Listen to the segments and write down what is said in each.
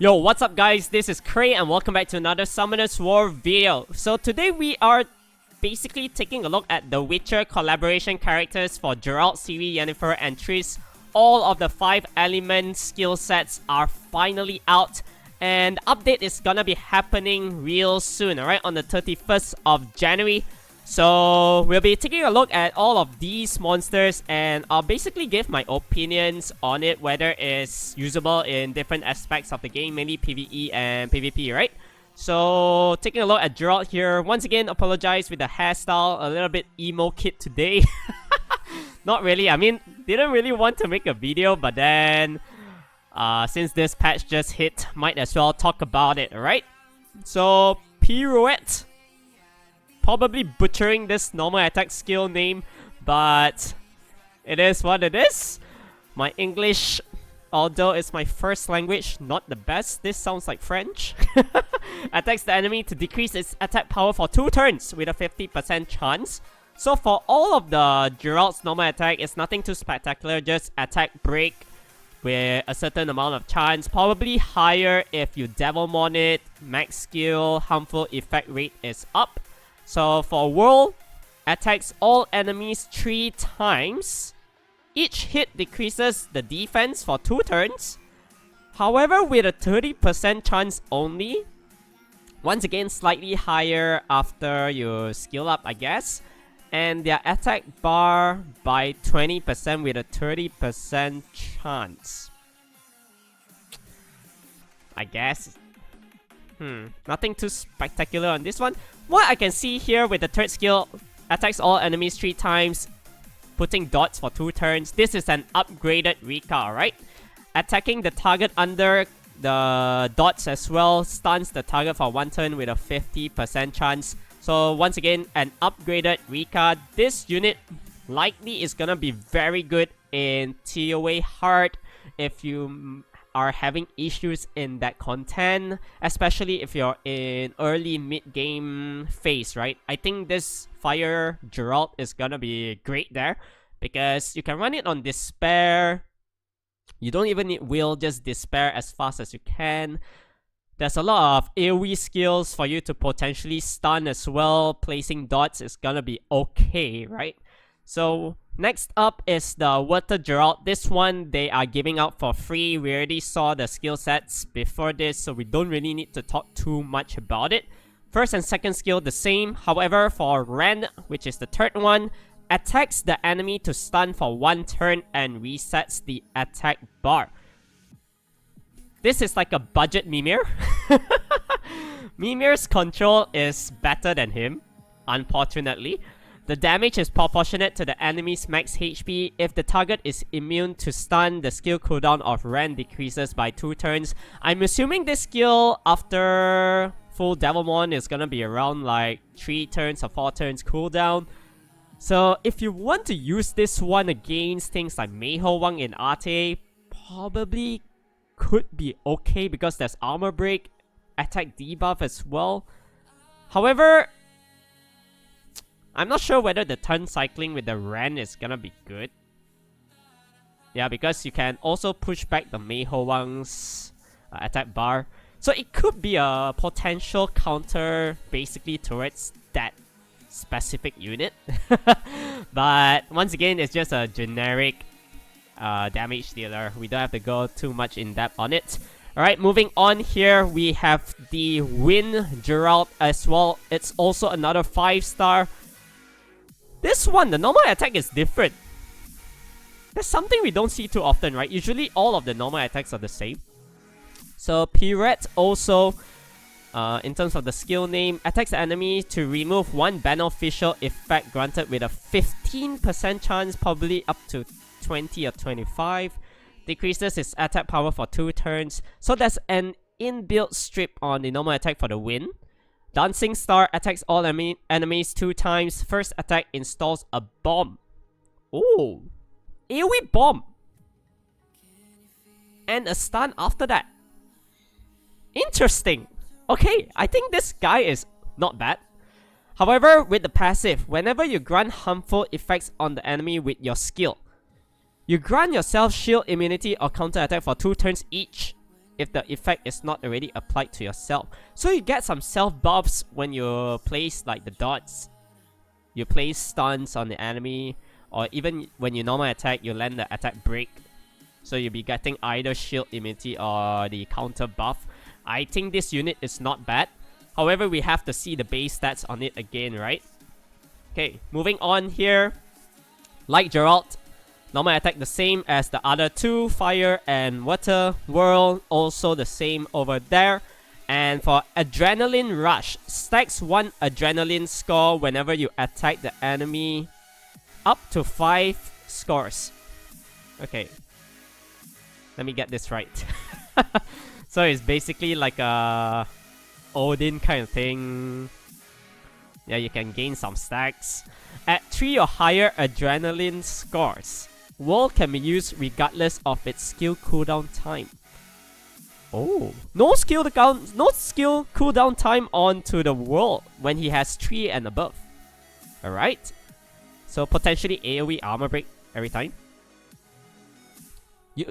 Yo, what's up guys? This is Cray and welcome back to another Summoners War video. So today we are basically taking a look at the Witcher collaboration characters for Geral, Siri, Yenifer and Triss. All of the 5 element skill sets are finally out and the update is gonna be happening real soon, alright, on the 31st of January. So we'll be taking a look at all of these monsters and I'll basically give my opinions on it, whether it's usable in different aspects of the game, mainly PvE and PvP, right? So taking a look at Geral here. Once again, apologize with the hairstyle, a little bit emo kid today. Not really, I mean, didn't really want to make a video, but then since this patch just hit, might as well talk about it, alright? So, Pirouette. Probably butchering this normal attack skill name, but it is what it is. My English, although it's my first language, not the best. This sounds like French. Attacks the enemy to decrease its attack power for 2 turns with a 50% chance. So for all of the Geralt's normal attack, it's nothing too spectacular, just attack break with a certain amount of chance. Probably higher if you Devilmon it, max skill, harmful effect rate is up. So for Whirl, attacks all enemies 3 times. Each hit decreases the defense for 2 turns. However, with a 30% chance only. Once again, slightly higher after you skill up, I guess. And their attack bar by 20% with a 30% chance. I guess. Nothing too spectacular on this one. What I can see here with the third skill, attacks all enemies 3 times, putting dots for 2 turns. This is an upgraded Rika, alright? Attacking the target under the dots as well, stuns the target for 1 turn with a 50% chance. So once again, an upgraded Rika. This unit likely is gonna be very good in TOA hard if you are having issues in that content, especially if you're in early mid-game phase, right? I think this Fire Geral is gonna be great there because you can run it on Despair. You don't even need Will, just Despair as fast as you can. There's a lot of AoE skills for you to potentially stun as well. Placing dots is gonna be okay, right? So next up is the Water Geral. This one they are giving out for free. We already saw the skill sets before this, so we don't really need to talk too much about it. First and second skill the same. However, for Ren, which is the third one, attacks the enemy to stun for 1 turn and resets the attack bar. This is like a budget Mimir. Mimir's control is better than him, unfortunately. The damage is proportionate to the enemy's max HP. If the target is immune to stun, the skill cooldown of Ren decreases by 2 turns. I'm assuming this skill after full Devilmon is gonna be around like 3 turns or 4 turns cooldown. So if you want to use this one against things like Meiho Wang in Arte, probably could be okay because there's armor break, attack debuff as well. However, I'm not sure whether the turn cycling with the Ren is gonna be good. Yeah, because you can also push back the Meiho Wang's attack bar. So it could be a potential counter basically towards that specific unit. But once again, it's just a generic damage dealer. We don't have to go too much in depth on it. Alright, moving on here, we have the Wind Geral as well. It's also another 5-star. This one, the normal attack is different. That's something we don't see too often, right? Usually all of the normal attacks are the same. So Pirouette also, in terms of the skill name, attacks the enemy to remove 1 beneficial effect granted with a 15% chance, probably up to 20 or 25. Decreases its attack power for 2 turns. So there's an inbuilt strip on the normal attack for the Wind. Dancing Star attacks all enemies 2 times. First attack installs a bomb. Oh, AoE bomb. And a stun after that. Interesting. Okay, I think this guy is not bad. However, with the passive, whenever you grant harmful effects on the enemy with your skill, you grant yourself shield immunity or counter attack for 2 turns each. if the effect is not already applied to yourself. So you get some self buffs when you place like the dots. You place stuns on the enemy, or even when you normal attack, you land the attack break. So you'll be getting either shield immunity or the counter buff. I think this unit is not bad. However, we have to see the base stats on it again, right? Okay, moving on here. Like Geralt, normal attack the same as the other two, fire and water. Whirl also the same over there. And for Adrenaline Rush, stacks 1 adrenaline score whenever you attack the enemy, up to 5 scores. Okay, let me get this right. So it's basically like a Odin kind of thing. Yeah, you can gain some stacks. At 3 or higher adrenaline scores, Whirl can be used regardless of its skill cooldown time. Oh, no skill cooldown time onto the Whirl when he has 3 and above. Alright, so potentially AoE armor break every time.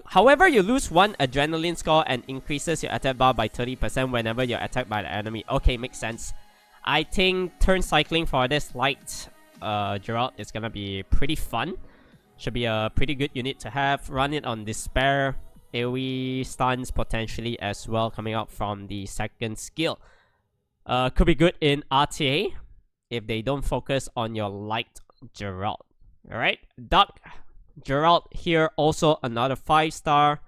However, you lose 1 adrenaline score and increases your attack bar by 30% whenever you're attacked by the enemy. Okay, makes sense. I think turn cycling for this light Geralt is gonna be pretty fun. Should be a pretty good unit to have. Run it on Despair. AoE stuns potentially as well coming out from the second skill. Could be good in RTA if they don't focus on your light Geralt. Alright, Dark Geralt here, also another 5-star.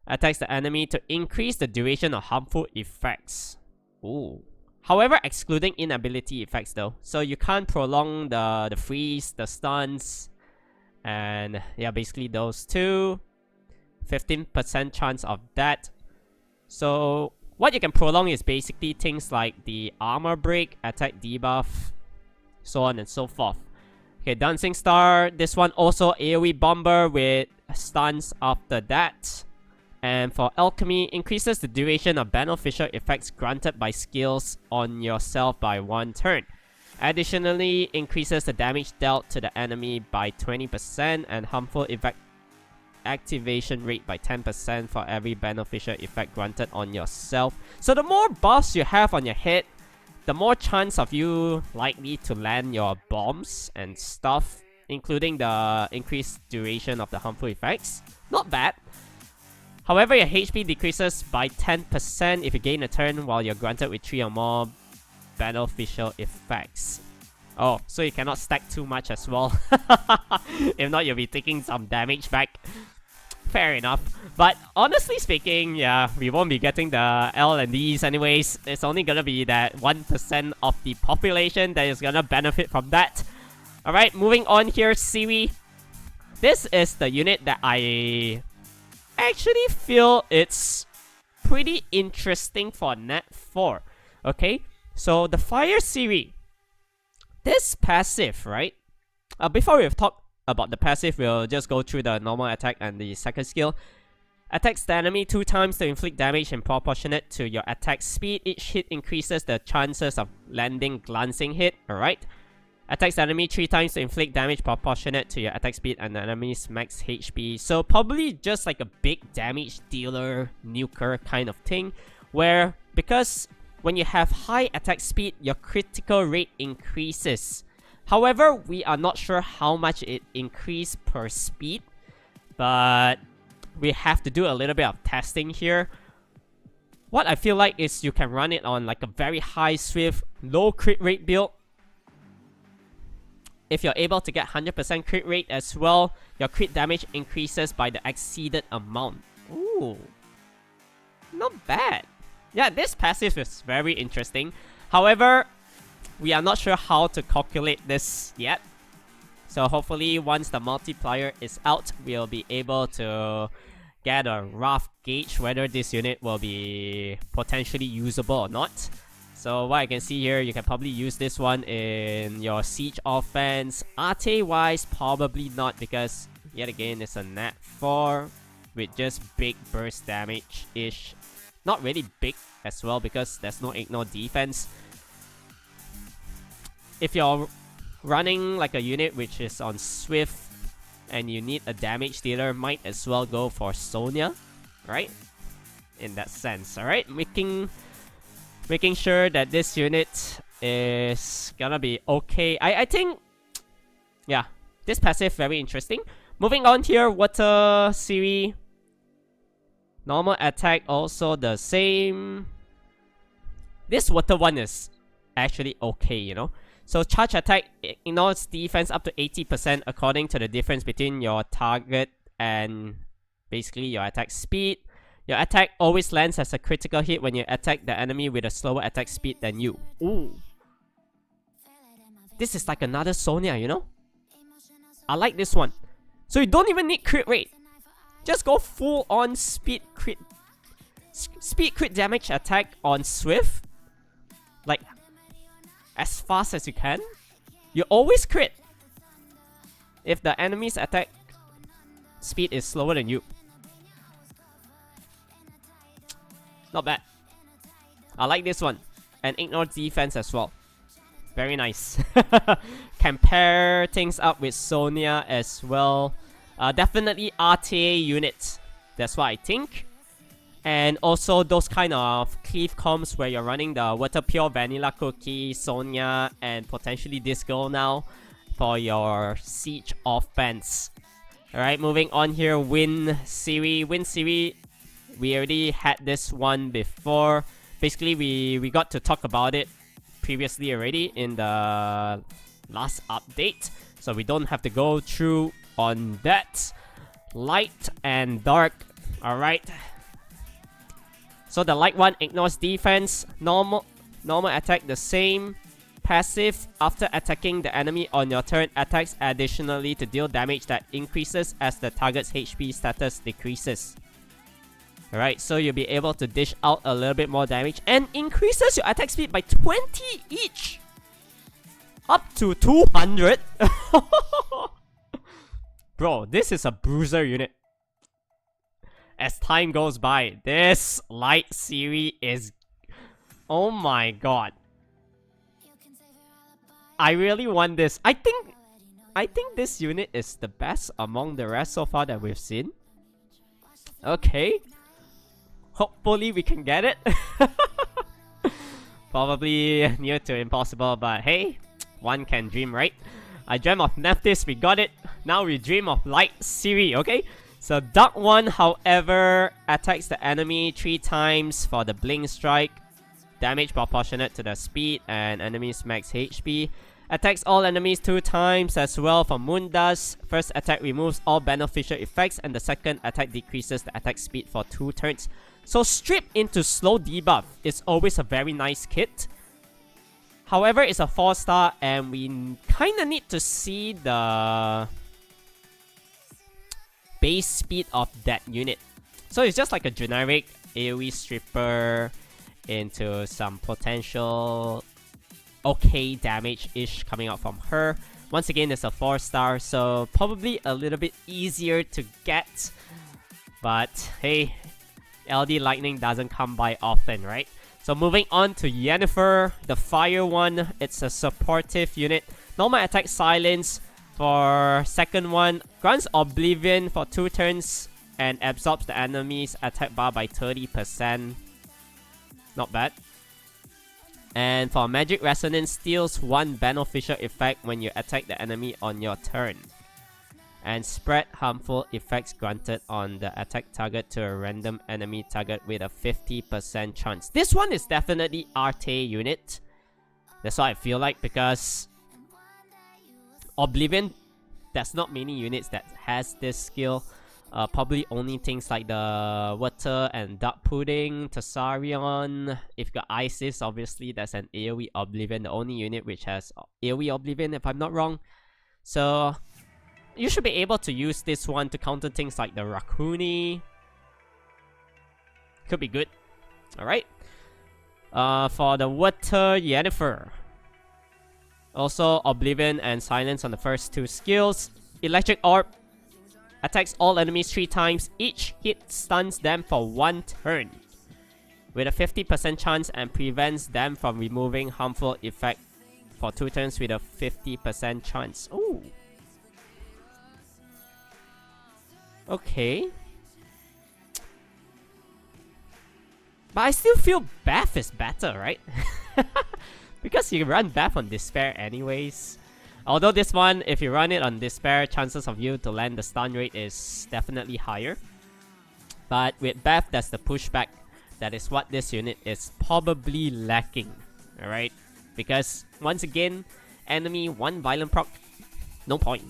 Attacks the enemy to increase the duration of harmful effects. Ooh. However, excluding inability effects though. So you can't prolong the freeze, the stuns, and yeah, basically those two. 15% chance of that. So what you can prolong is basically things like the armor break, attack debuff, so on and so forth. Okay, Dancing Star. This one also AoE bomber with stuns after that. And for Alchemy, increases the duration of beneficial effects granted by skills on yourself by 1 turn. Additionally, increases the damage dealt to the enemy by 20% and harmful effect activation rate by 10% for every beneficial effect granted on yourself. So the more buffs you have on your head, the more chance of you likely to land your bombs and stuff, including the increased duration of the harmful effects. Not bad. However, your HP decreases by 10% if you gain a turn while you're granted with 3 or more beneficial effects. Oh, so you cannot stack too much as well. If not, you'll be taking some damage back. Fair enough. But honestly speaking, yeah, we won't be getting the L and Ds anyways. It's only gonna be that 1% of the population that is gonna benefit from that. Alright, moving on here, Siri. This is the unit that I actually feel it's pretty interesting for Nat 4. Okay, so the Fire Siri. This passive, right? Before we've talked about the passive, we'll just go through the normal attack and the second skill. Attacks the enemy 2 times to inflict damage and proportionate to your attack speed. Each hit increases the chances of landing glancing hit. Alright. Attacks the enemy 3 times to inflict damage proportionate to your attack speed and the enemy's max HP. So probably just like a big damage dealer, nuker kind of thing. Where, because when you have high attack speed, your critical rate increases. However, we are not sure how much it increased per speed. But we have to do a little bit of testing here. What I feel like is you can run it on like a very high swift, low crit rate build. If you're able to get 100% crit rate as well, your crit damage increases by the exceeded amount. Ooh, not bad. Yeah, this passive is very interesting. However, we are not sure how to calculate this yet. So hopefully once the multiplier is out, we'll be able to get a rough gauge whether this unit will be potentially usable or not. So what I can see here, you can probably use this one in your siege offense. RT wise, probably not, because yet again it's a Nat 4 with just big burst damage-ish. Not really big as well because there's no ignore defense. If you're running like a unit which is on Swift and you need a damage dealer, might as well go for Sonia, right? in that sense. Alright, making sure that this unit is gonna be okay. I think, yeah, this passive very interesting. Moving on here, Water Siri. Normal attack also the same. This water one is actually okay, you know. So charge attack ignores defense up to 80% according to the difference between your target and basically your attack speed. Your attack always lands as a critical hit when you attack the enemy with a slower attack speed than you. Ooh. This is like another Sonia, you know? I like this one. So you don't even need crit rate. Just go full on speed crit damage attack on Swift. Like, as fast as you can. You always crit if the enemy's attack speed is slower than you. Not bad. I like this one. And ignore defense as well. Very nice. Can pair things up with Sonia as well. Definitely RTA units. That's what I think. And also those kind of cleave comps where you're running the Water Pure Vanilla Cookie, Sonia, and potentially this girl now for your siege offense. Alright, moving on here. Win Siri. Win Siri. We already had this one before. Basically, we got to talk about it previously already in the last update. So we don't have to go through on that. Light and dark. Alright. So the light one ignores defense. Normal attack the same. Passive, after attacking the enemy on your turn, attacks additionally to deal damage that increases as the target's HP status decreases. Alright, so you'll be able to dish out a little bit more damage and increases your attack speed by 20 each. Up to 200. Bro, this is a bruiser unit. As time goes by, this light Siri is... Oh my god. I really want this. I think this unit is the best among the rest so far that we've seen. Okay. Hopefully we can get it. Probably near to impossible, but hey, one can dream, right? I dreamt of Nephthys, we got it. Now we dream of Light Siri, okay? So Dark One, however, attacks the enemy 3 times for the Blink Strike. Damage proportionate to the speed and enemy's max HP. Attacks all enemies 2 times as well for Moondust. First attack removes all beneficial effects and the second attack decreases the attack speed for 2 turns. So Strip into slow debuff is always a very nice kit. However, it's a 4-star and we kinda need to see the base speed of that unit. So it's just like a generic AoE stripper into some potential okay damage-ish coming out from her. Once again, it's a 4-star, so probably a little bit easier to get. But hey, LD Lightning doesn't come by often, right? So moving on to Yenifer, the fire one. It's a supportive unit. Normal attack silence for second one. Grants Oblivion for 2 turns and absorbs the enemy's attack bar by 30%. Not bad. And for Magic Resonance, steals 1 beneficial effect when you attack the enemy on your turn. And spread harmful effects granted on the attack target to a random enemy target with a 50% chance. This one is definitely RTA unit. That's what I feel like, because Oblivion, there's not many units that has this skill. Probably only things like the Water and Dark Pudding, Tessarion. If you got Isis, obviously that's an AoE Oblivion, the only unit which has AoE Oblivion if I'm not wrong. So you should be able to use this one to counter things like the Rakuni. Could be good. Alright. For the Water Yenifer, also Oblivion and Silence on the first 2 skills. Electric Orb attacks all enemies 3 times. Each hit stuns them for 1 turn with a 50% chance and prevents them from removing harmful effect for 2 turns with a 50% chance. Ooh. Okay. But I still feel Beth is better, right? Because you run Beth on Despair anyways. Although this one, if you run it on Despair, chances of you to land the stun rate is definitely higher. But with Beth, that's the pushback. That is what this unit is probably lacking. Alright? Because, once again, enemy 1 violent proc, no point.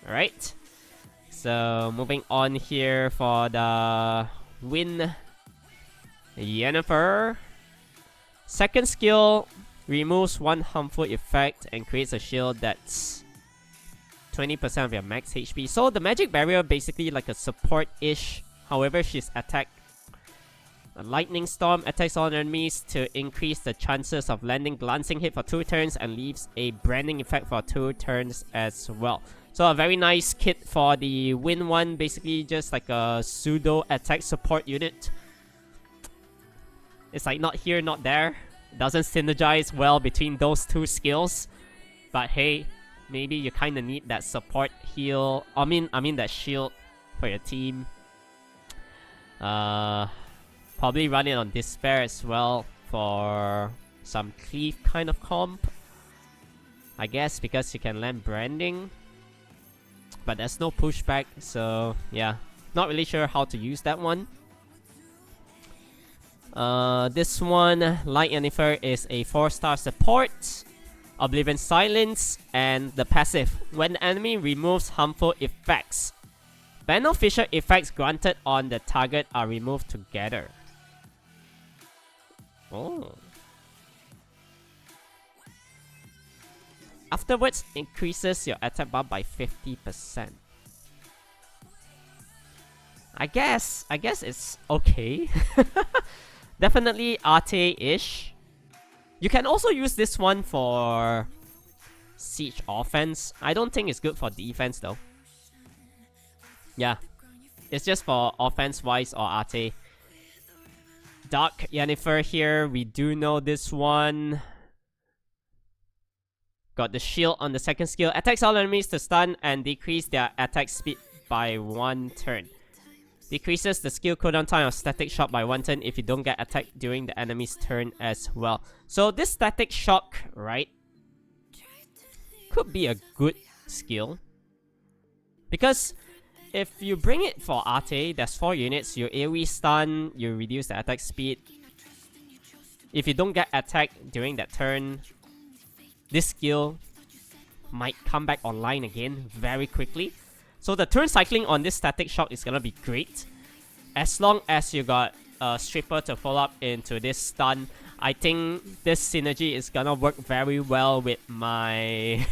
Alright? So, moving on here for the win. Yenifer. Second skill removes 1 harmful effect and creates a shield that's 20% of your max HP. So the magic barrier basically like a support-ish. However, she's attacked. A lightning storm attacks all enemies to increase the chances of landing glancing hit for 2 turns and leaves a branding effect for 2 turns as well. So a very nice kit for the win one, basically just like a pseudo attack support unit. It's like not here, not there. Doesn't synergize well between those 2 skills. But hey, maybe you kinda need that support heal. I mean that shield for your team. Probably run it on Despair as well for some cleave kind of comp. I guess because you can land branding. But there's no pushback, so yeah. Not really sure how to use that one. This one, Light Yenifer, is a 4-star support. Oblivion Silence, and the passive. When the enemy removes harmful effects, beneficial effects granted on the target are removed together. Oh. Afterwards, increases your attack bar by 50%. I guess it's okay. Definitely Arte-ish. You can also use this one for siege offense. I don't think it's good for defense though. Yeah. It's just for offense-wise or Arte. Dark Yenifer here. We do know this one. Got the shield on the second skill. Attacks all enemies to stun and decrease their attack speed by 1 turn. Decreases the skill cooldown time of static shock by 1 turn if you don't get attacked during the enemy's turn as well. So this static shock, right, could be a good skill. Because if you bring it for Arte, there's 4 units, you AoE stun, you reduce the attack speed. If you don't get attacked during that turn, this skill might come back online again very quickly. So the turn cycling on this static shock is gonna be great. As long as you got a stripper to follow up into this stun, I think this synergy is gonna work very well with my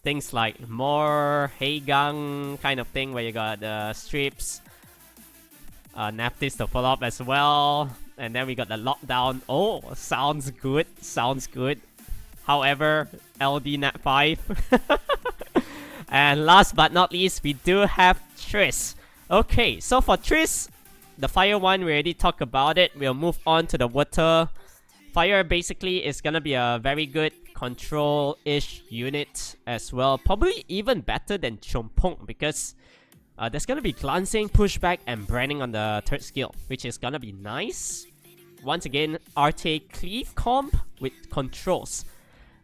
things like more Heigang kind of thing where you got the strips, Naftis to follow up as well, and then we got the lockdown. Oh, sounds good, sounds good. However, LD Nat 5. And last but not least, we do have Triss. Okay, so for Triss, the fire one, we already talked about it. We'll move on to the water. Fire basically is gonna be a very good control-ish unit as well. Probably even better than Chompong because there's gonna be glancing, pushback, and branding on the 3rd skill, which is gonna be nice. Once again, Arte Cleave comp with controls,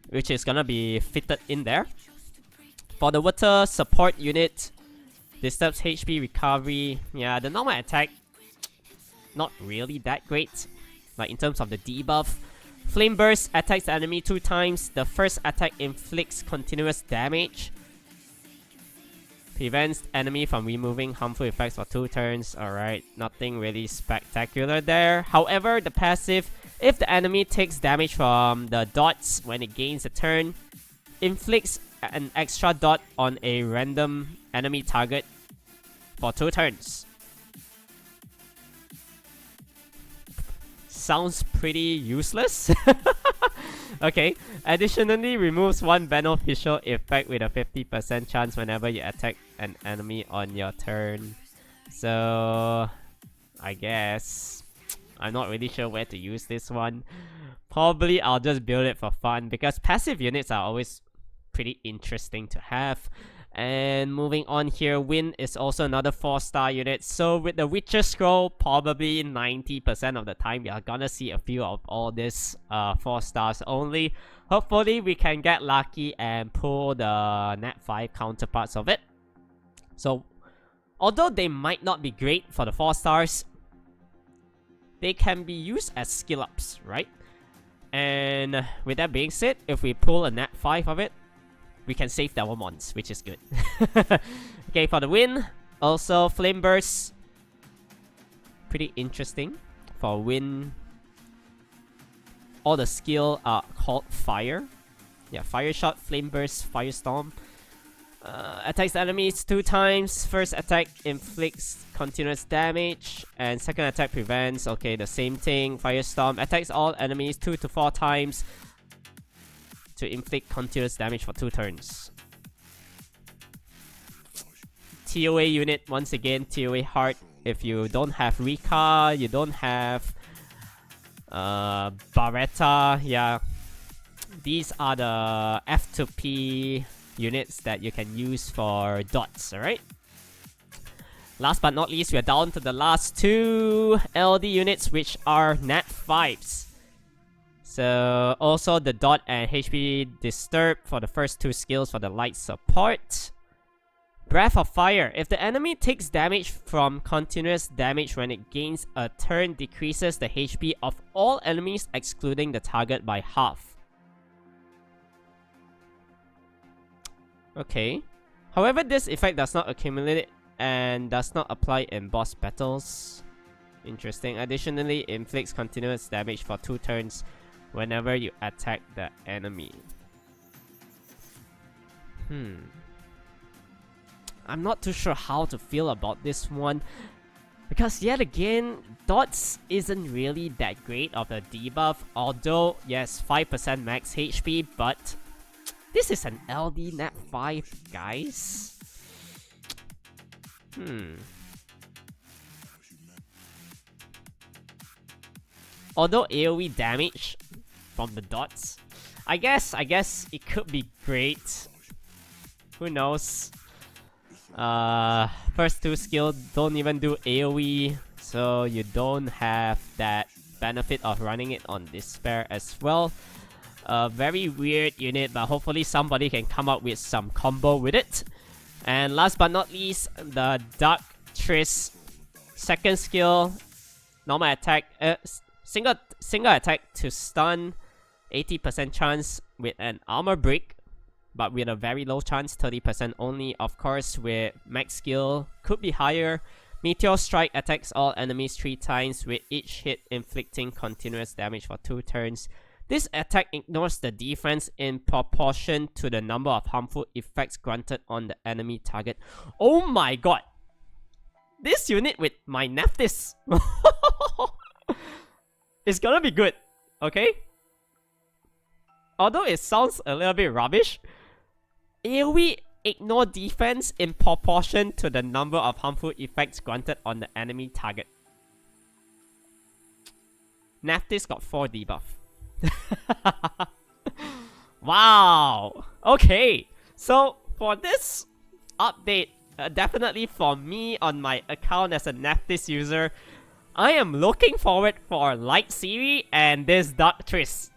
which is gonna be fitted in there. For the water support unit, disturbs HP recovery. Yeah, the normal attack, not really that great. Like in terms of the debuff. Flame Burst attacks the enemy 2 times. The first attack inflicts continuous damage. Prevents enemy from removing harmful effects for 2 turns. Alright, nothing really spectacular there. However, the passive, if the enemy takes damage from the dots when it gains a turn, inflicts an extra dot on a random enemy target for 2 turns. Sounds pretty useless. Okay. Additionally, removes 1 beneficial effect with a 50% chance whenever you attack an enemy on your turn. So, I guess I'm not really sure where to use this one. Probably I'll just build it for fun because passive units are always pretty interesting to have. And moving on here, Wind is also another 4-star unit. So with the Witcher Scroll, probably 90% of the time we are gonna see a few of all this 4 stars only. Hopefully we can get lucky and pull the Nat 5 counterparts of it. So although they might not be great for the 4 stars, they can be used as skill ups, right? And with that being said, if we pull a Nat 5 of it, we can save Devil Mons, which is good. Okay, for the Wind, also Flame Burst. Pretty interesting. For Wind, all the skill are called Fire. Yeah, Fire Shot, Flame Burst, Firestorm. Attacks enemies 2 times. First attack inflicts continuous damage, and second attack prevents. Okay, the same thing. Firestorm attacks all enemies 2 to 4 times to inflict continuous damage for 2 turns. TOA unit, once again, TOA hard. If you don't have Rika, you don't have Barretta, yeah. These are the F2P units that you can use for dots, alright? Last but not least, we are down to the last 2 LD units, which are Nat 5s. So also the dot and HP disturb for the first 2 skills for the light support. Breath of Fire. If the enemy takes damage from continuous damage when it gains a turn, decreases the HP of all enemies excluding the target by half. Okay. However, this effect does not accumulate and does not apply in boss battles. Interesting. Additionally, it inflicts continuous damage for 2 turns whenever you attack the enemy. I'm not too sure how to feel about this one, because yet again, dots isn't really that great of a debuff, although yes, 5% max HP, but this is an LD Nat 5, guys. Although AoE damage from the dots, I guess it could be great. Who knows? First 2 skill don't even do AoE, so you don't have that benefit of running it on Despair as well. Very weird unit, but hopefully somebody can come up with some combo with it. And last but not least, the Dark Triss. Second skill, normal attack, single attack to stun, 80% chance with an armor break, but with a very low chance, 30% only. Of course, with max skill, could be higher. Meteor Strike attacks all enemies 3 times, with each hit inflicting continuous damage for 2 turns. This attack ignores the defense in proportion to the number of harmful effects granted on the enemy target. Oh my god! This unit with my Nephthys is gonna be good, okay? Although it sounds a little bit rubbish, AoE ignore defense in proportion to the number of harmful effects granted on the enemy target. Nephthys got 4 debuff. Wow! Okay, so for this update, definitely for me on my account as a Nephthys user, I am looking forward for Light Siri and this Dark Triss.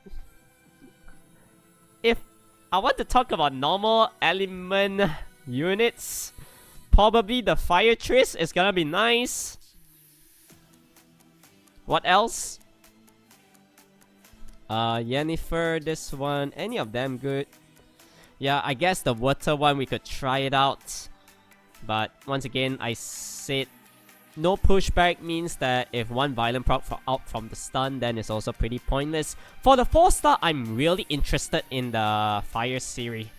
If I want to talk about normal element units, probably the Fire Triss is gonna be nice. What else? Yenifer, this one, any of them good? Yeah, I guess the water one we could try it out. But once again, I said no pushback means that if one violent proc out from the stun, then it's also pretty pointless. For the 4-star, I'm really interested in the Fire Siri.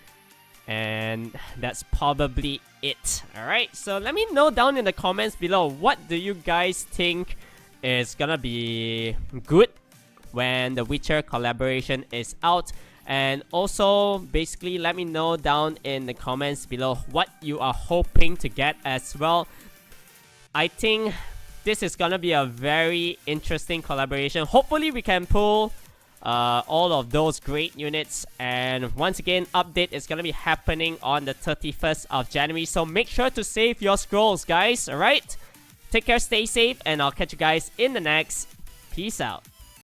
And that's probably it. Alright, so let me know down in the comments below, what do you guys think is gonna be good when the Witcher collaboration is out? And also, basically, let me know down in the comments below what you are hoping to get as well. I think this is gonna be a very interesting collaboration. Hopefully, we can pull all of those great units. And once again, update is gonna be happening on the 31st of January, so make sure to save your scrolls, guys. Alright, take care, stay safe, and I'll catch you guys in the next. Peace out.